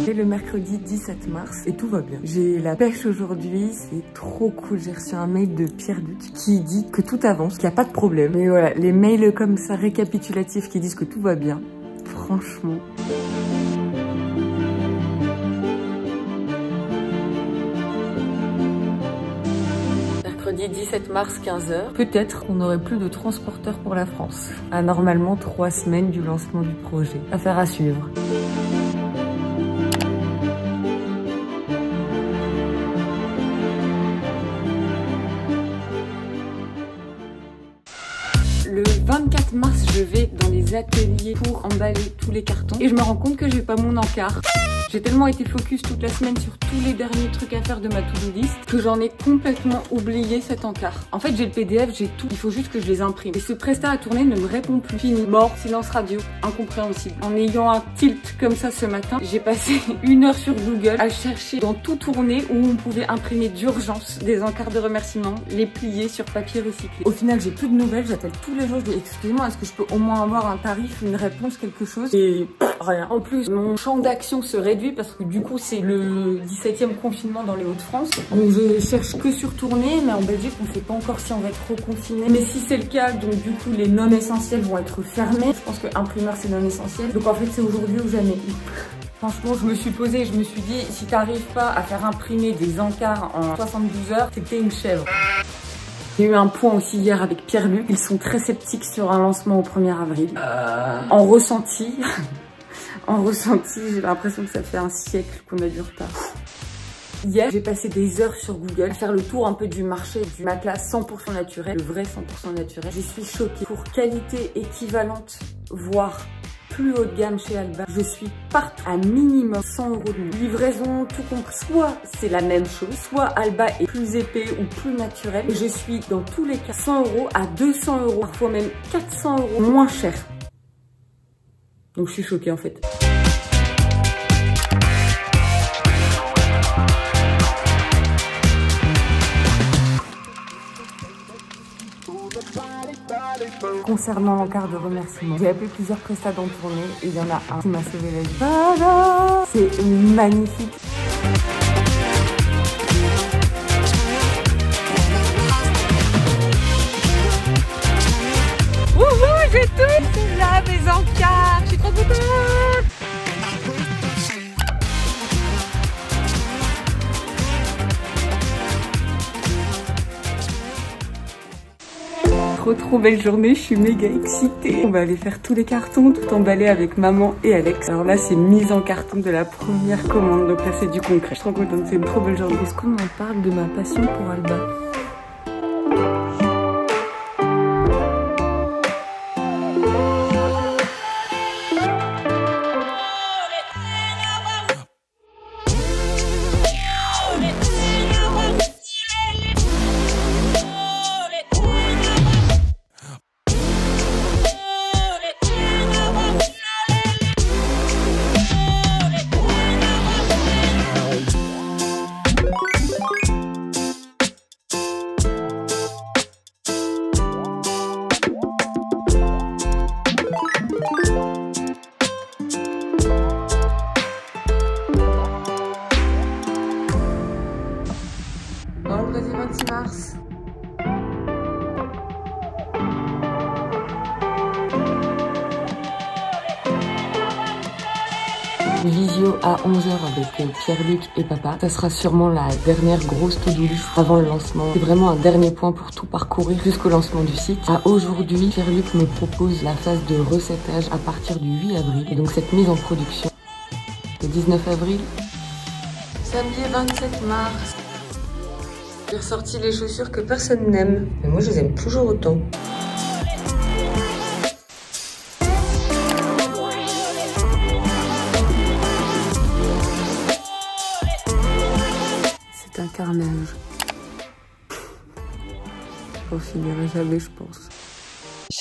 C'est le mercredi 17 mars et tout va bien. J'ai la pêche aujourd'hui, c'est trop cool. J'ai reçu un mail de Pierre-Luc qui dit que tout avance, qu'il n'y a pas de problème. Mais voilà, les mails comme ça récapitulatifs qui disent que tout va bien, franchement. Mercredi 17 mars, 15h. Peut-être qu'on n'aurait plus de transporteur pour la France. À normalement 3 semaines du lancement du projet. Affaire à suivre. Le 24 mars, je vais dans les ateliers pour emballer tous les cartons et je me rends compte que j'ai pas mon encart. J'ai tellement été focus toute la semaine sur tous les derniers trucs à faire de ma to-do list que j'en ai complètement oublié cet encart. En fait, j'ai le PDF, j'ai tout. Il faut juste que je les imprime. Et ce prestat à tourner ne me répond plus. Fini. Mort. Silence radio. Incompréhensible. En ayant un tilt comme ça ce matin, j'ai passé 1 heure sur Google à chercher dans tout tourner où on pouvait imprimer d'urgence des encarts de remerciements, les plier sur papier recyclé. Au final, j'ai plus de nouvelles. J'appelle tous les jours. Je dis, excusez-moi, est-ce que je peux au moins avoir un tarif, une réponse, quelque chose? Et rien. En plus, mon champ d'action se réduit parce que du coup c'est le 17e confinement dans les Hauts-de-France. Donc je cherche que sur tournée, mais en Belgique on ne sait pas encore si on va être reconfiné. Mais si c'est le cas, donc du coup les non essentiels vont être fermés. Je pense que imprimeur c'est non essentiel. Donc en fait c'est aujourd'hui ou jamais. Franchement, je me suis posée, je me suis dit, si t'arrives pas à faire imprimer des encarts en 72 heures, c'est que t'es une chèvre. J'ai eu un point aussi hier avec Pierre-Luc. Ils sont très sceptiques sur un lancement au 1er avril. En ressenti, j'ai l'impression que ça fait un siècle qu'on a du retard. Hier, j'ai passé des heures sur Google à faire le tour un peu du marché du matelas 100% naturel, le vrai 100% naturel. Je suis choquée. Pour qualité équivalente, voire plus haut de gamme chez Alba, je suis partout à minimum 100 € de moins. Livraison, tout compris. Soit c'est la même chose, soit Alba est plus épais ou plus naturel. Et je suis dans tous les cas 100 € à 200 €, parfois même 400 € moins cher. Donc je suis choquée en fait. Concernant l'encart de remerciement, j'ai appelé plusieurs prestats en tournée et il y en a un qui m'a sauvé la vie. Voilà, c'est magnifique. Wouhou, j'ai tout! C'est là mes encarts, je suis trop contente! Trop belle journée, je suis méga excitée. On va aller faire tous les cartons, tout emballer avec maman et Alex. Alors là, c'est mise en carton de la première commande, donc là c'est du concret. Je suis trop contente, c'est une trop belle journée. Est-ce qu'on en parle de ma passion pour Alba? Vendredi 26 mars. Visio à 11h avec Pierre-Luc et papa. Ça sera sûrement la dernière grosse to-do list avant le lancement. C'est vraiment un dernier point pour tout parcourir jusqu'au lancement du site. À aujourd'hui, Pierre-Luc me propose la phase de recettage à partir du 8 avril. Et donc cette mise en production le 19 avril. Samedi 27 mars. J'ai ressorti les chaussures que personne n'aime. Mais moi, je les aime toujours autant. C'est un carnage. On finirait jamais, je pense.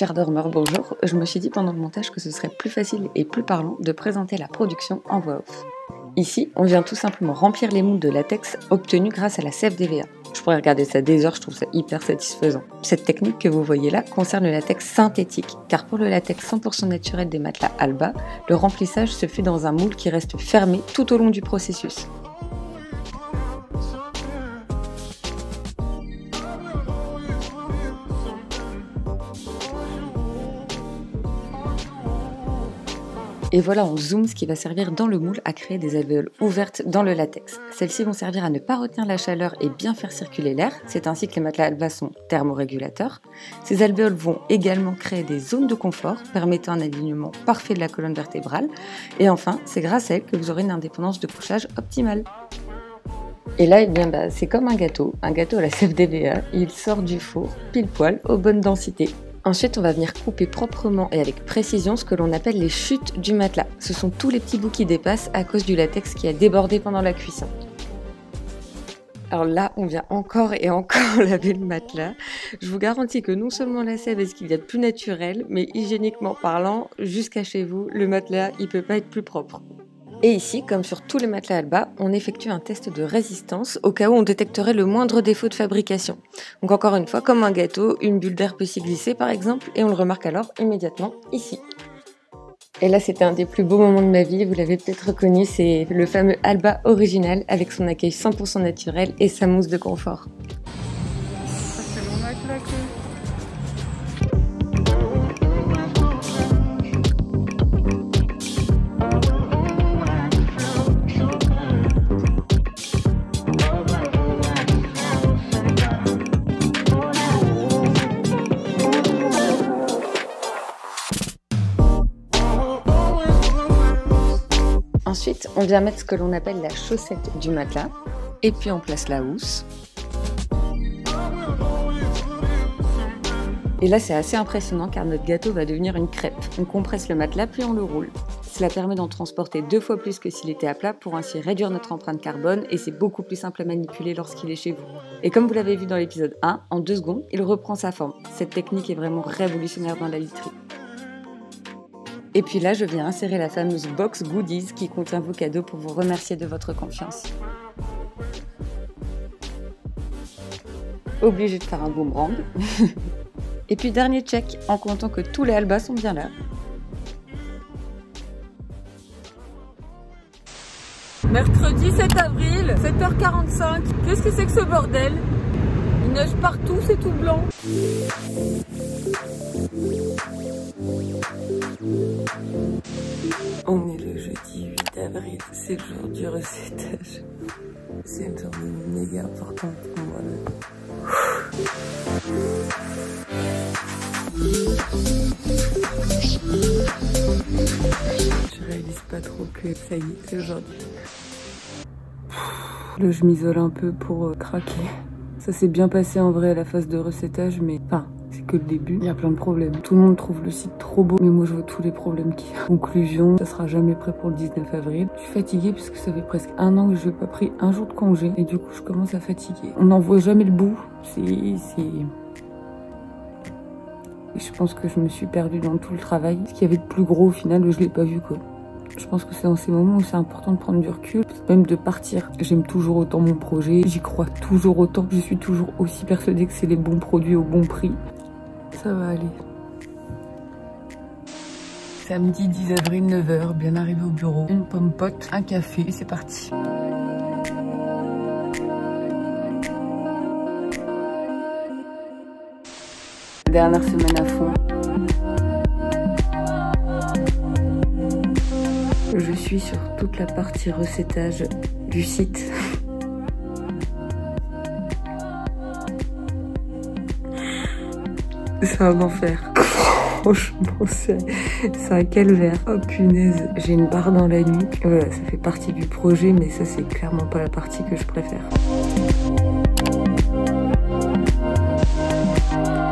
Chers dormeurs, bonjour. Je me suis dit pendant le montage que ce serait plus facile et plus parlant de présenter la production en voix off. Ici, on vient tout simplement remplir les moules de latex obtenus grâce à la CFDVA. Je pourrais regarder ça des heures, je trouve ça hyper satisfaisant. Cette technique que vous voyez là concerne le latex synthétique, car pour le latex 100% naturel des matelas Alba, le remplissage se fait dans un moule qui reste fermé tout au long du processus. Et voilà en zoom ce qui va servir dans le moule à créer des alvéoles ouvertes dans le latex. Celles-ci vont servir à ne pas retenir la chaleur et bien faire circuler l'air. C'est ainsi que les matelas Alba sont thermorégulateurs. Ces alvéoles vont également créer des zones de confort, permettant un alignement parfait de la colonne vertébrale. Et enfin, c'est grâce à elles que vous aurez une indépendance de couchage optimale. Et là, c'est comme un gâteau à la CFDVA. Il sort du four pile poil aux bonnes densités. Ensuite, on va venir couper proprement et avec précision ce que l'on appelle les chutes du matelas. Ce sont tous les petits bouts qui dépassent à cause du latex qui a débordé pendant la cuisson. Alors là, on vient encore et encore laver le matelas. Je vous garantis que non seulement la sève est ce qu'il y a de plus naturel, mais hygiéniquement parlant, jusqu'à chez vous, le matelas, il peut pas être plus propre. Et ici, comme sur tous les matelas Alba, on effectue un test de résistance au cas où on détecterait le moindre défaut de fabrication. Donc encore une fois, comme un gâteau, une bulle d'air peut s'y glisser par exemple, et on le remarque alors immédiatement ici. Et là, c'était un des plus beaux moments de ma vie, vous l'avez peut-être reconnu, c'est le fameux Alba original avec son accueil 100% naturel et sa mousse de confort. Ça, c'est mon matelas que... Ensuite, on vient mettre ce que l'on appelle la chaussette du matelas, et puis on place la housse. Et là, c'est assez impressionnant car notre gâteau va devenir une crêpe. On compresse le matelas puis on le roule. Cela permet d'en transporter 2 fois plus que s'il était à plat pour ainsi réduire notre empreinte carbone et c'est beaucoup plus simple à manipuler lorsqu'il est chez vous. Et comme vous l'avez vu dans l'épisode 1, en 2 secondes, il reprend sa forme. Cette technique est vraiment révolutionnaire dans la literie. Et puis là, je viens insérer la fameuse box goodies qui contient vos cadeaux pour vous remercier de votre confiance. Obligé de faire un boomerang. Et puis dernier check, en comptant que tous les Alba sont bien là. Mercredi 7 avril, 7h45. Qu'est-ce que c'est que ce bordel? Il neige partout, c'est tout blanc. On est le jeudi 8 avril, c'est le jour du recettage. C'est une journée méga importante pour moi. Je réalise pas trop que ça y est, c'est aujourd'hui. Là, je m'isole un peu pour craquer. Ça s'est bien passé en vrai à la phase de recettage, mais enfin, c'est que le début. Il y a plein de problèmes. Tout le monde trouve le site trop beau, mais moi je vois tous les problèmes qu'il y a. Conclusion, ça sera jamais prêt pour le 19 avril. Je suis fatiguée parce que ça fait presque 1 an que je n'ai pas pris un jour de congé. Et du coup, je commence à fatiguer. On n'en voit jamais le bout. Et je pense que je me suis perdue dans tout le travail. Ce qu'il y avait de plus gros au final, je l'ai pas vu quoi. Je pense que c'est dans ces moments où c'est important de prendre du recul, même de partir. J'aime toujours autant mon projet, j'y crois toujours autant. Je suis toujours aussi persuadée que c'est les bons produits au bon prix. Ça va aller. Samedi 10 avril, 9h, bien arrivé au bureau. Une pomme pote, un café et c'est parti. Dernière semaine à fond. Je suis sur toute la partie recettage du site. C'est un enfer. Franchement, c'est un calvaire. Oh punaise, j'ai une barre dans la nuque. Voilà, ça fait partie du projet, mais ça c'est clairement pas la partie que je préfère.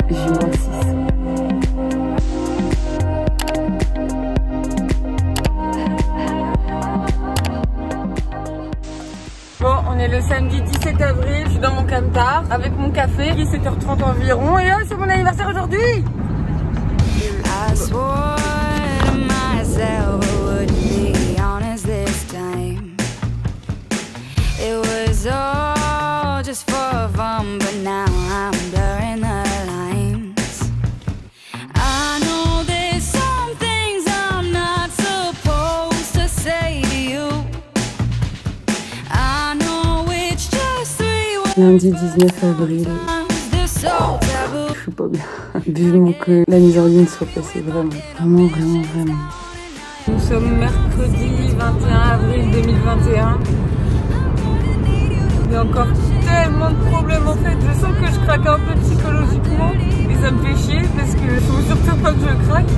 J-6. Bon, on est le samedi 17 avril, je suis dans mon camtar avec mon café, il est 7h30 environ et c'est mon anniversaire aujourd'hui. swore to myself I wouldn't be honest this time. It was all just for fun, but now I'm blurring the lines. I know there's some things I'm not supposed to say to you. I know it's just 3 Lundi 19 avril. they're so taboo. Je suis pas bien. Vivement que la mise en ligne soit passée, vraiment. Vraiment. Nous sommes mercredi 21 avril 2021. Il y a encore tellement de problèmes en fait. Je sens que je craque un peu psychologiquement. Et ça me fait chier parce que je veux surtout pas que je craque.